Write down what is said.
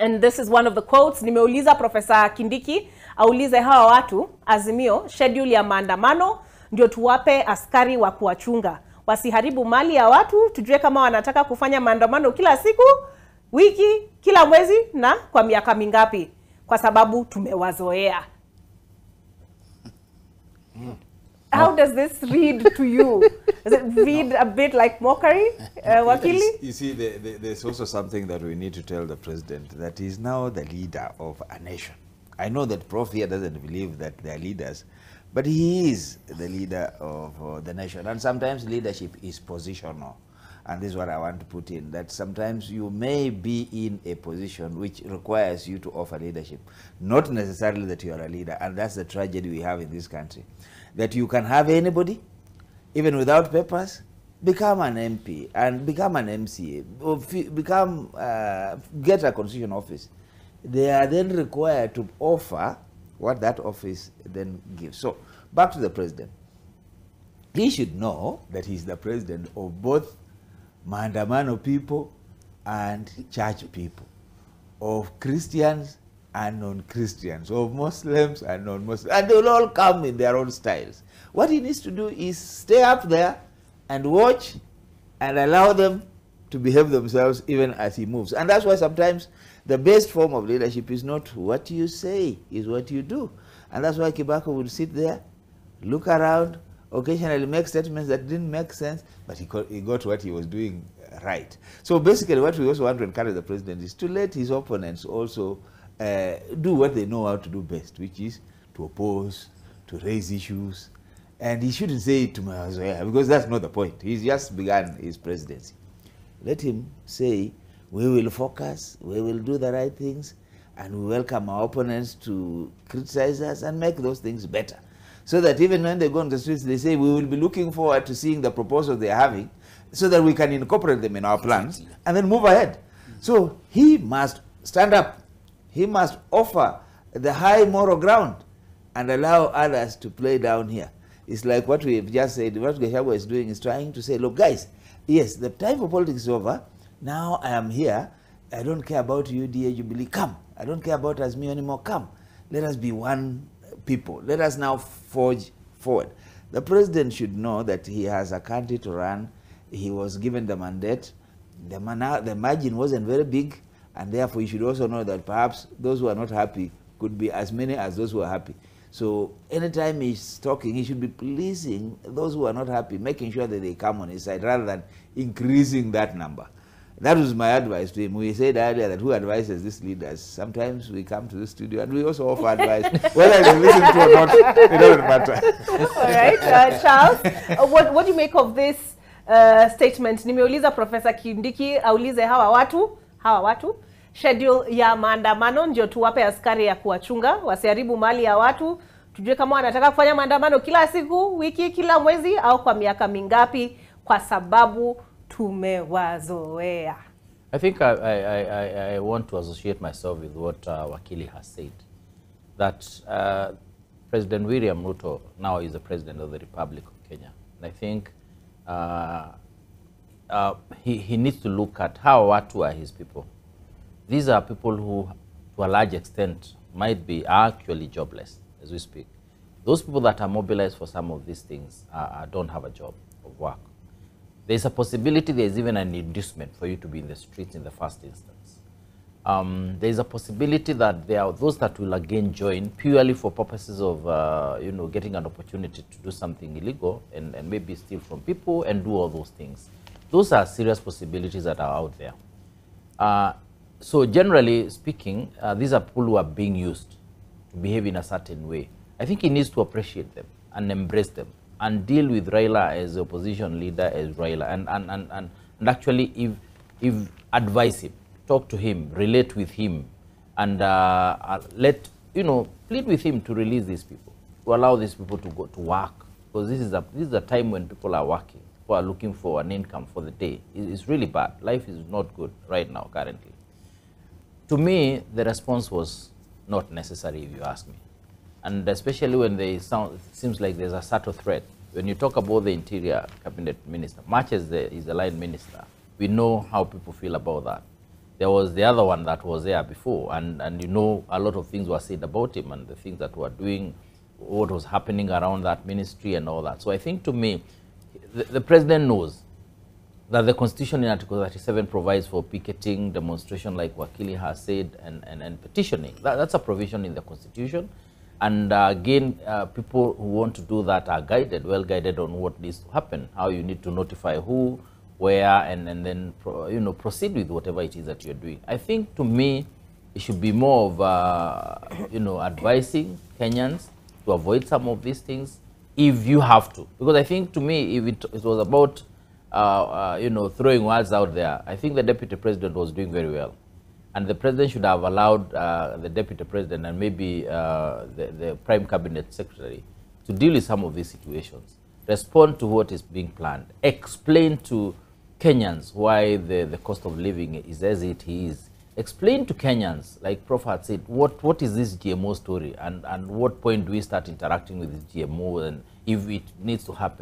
And this is one of the quotes. Nimeuliza Professor Kindiki aulize hawa watu Azimio schedule ya maandamano ndio tuwape askari wa kuwachunga. Wasiharibu mali ya watu, tujue kama wanataka kufanya maandamano kila siku, wiki, kila mwezi na kwa miaka mingapi, kwa sababu tumewazoea. How does this read to you? Does it read a bit like mockery, Wakili? You see, there's also something that we need to tell the president, that he's now the leader of a nation. I know that Prof here doesn't believe that they're leaders, but he is the leader of the nation. And sometimes leadership is positional. And this is what I want to put in, that sometimes you may be in a position which requires you to offer leadership. Not necessarily that you are a leader. And that's the tragedy we have in this country. That you can have anybody, even without papers, become an MP and become an MCA, or get a constitution office. They are then required to offer what that office then gives. So, back to the president. He should know that he's the president of both Maandamano people and church people, of Christians and non-Christians, of Muslims and non-Muslims, and they'll all come in their own styles. What he needs to do is stay up there and watch and allow them to behave themselves even as he moves. And that's why sometimes the best form of leadership is not what you say, is what you do. And that's why Kibako would sit there, look around, occasionally make statements that didn't make sense, but he got what he was doing right. So basically what we also want to encourage the president is to let his opponents also do what they know how to do best, which is to oppose, to raise issues. And he shouldn't say it to Mazoea, because that's not the point. He's just begun his presidency. Let him say, we will focus, we will do the right things, and we welcome our opponents to criticize us and make those things better. So that even when they go on the streets, they say, we will be looking forward to seeing the proposals they are having, so that we can incorporate them in our plans, and then move ahead. So he must stand up. He must offer the high moral ground and allow others to play down here. It's like what we have just said. What Gachagua is doing is trying to say, look, guys, yes, the time for politics is over. Now I am here. I don't care about UDA Jubilee. Come. I don't care about Azimio anymore. Come. Let us be one people. Let us now forge forward. The president should know that he has a country to run. He was given the mandate. The margin wasn't very big. And therefore, you should also know that perhaps those who are not happy could be as many as those who are happy. So anytime he's talking, he should be pleasing those who are not happy, making sure that they come on his side rather than increasing that number. That was my advice to him. We said earlier that who advises these leaders? Sometimes we come to the studio and we also offer advice. Whether they listen to or not, it doesn't matter. All right, Charles, what do you make of this statement? Nimeuliza Professor Kindiki aulize hawa watu schedule ya maandamano ndio tuwape askari ya kuwachunga, wasiharibu mali ya watu, tujue kama wanataka kufanya maandamano kila siku, wiki, kila mwezi au kwa miaka mingapi, kwa sababu tumewazoea. I think I want to associate myself with what Wakili has said, that President William Ruto now is the President of the Republic of Kenya. And I think he needs to look at how watu are his people. These are people who, to a large extent, might be actually jobless as we speak. Those people that are mobilized for some of these things don't have a job of work. There's a possibility there's even an inducement for you to be in the streets in the first instance. There's a possibility that there are those that will again join purely for purposes of getting an opportunity to do something illegal and maybe steal from people and do all those things. Those are serious possibilities that are out there. So generally speaking, these are people who are being used to behave in a certain way. I think he needs to appreciate them and embrace them and deal with Raila as the opposition leader as Raila and actually if advise him, talk to him, relate with him, and plead with him to release these people, to allow these people to go to work, because this is a time when people are working, people are looking for an income for the day. It's really bad. Life is not good right now currently. To me, the response was not necessary, if you ask me. And especially when it seems like there's a subtle threat. When you talk about the Interior Cabinet Minister, much as he's a line minister, we know how people feel about that. there was the other one that was there before, and you know, a lot of things were said about him and the things that were doing, what was happening around that ministry and all that. So I think, to me, the president knows that the Constitution in Article 37 provides for picketing, demonstration, like Wakili has said, and petitioning. That's a provision in the Constitution. And again, people who want to do that are guided, well guided on what needs to happen, how you need to notify who, where, and then proceed with whatever it is that you're doing. I think, to me, it should be more of advising Kenyans to avoid some of these things if you have to. Because I think, to me, if it was about throwing words out there, I think the deputy president was doing very well. And the president should have allowed the deputy president and maybe the prime cabinet secretary to deal with some of these situations, respond to what is being planned, explain to Kenyans why the cost of living is as it is, explain to Kenyans, like Prof had said, what is this GMO story, and what point do we start interacting with this GMO, and if it needs to happen.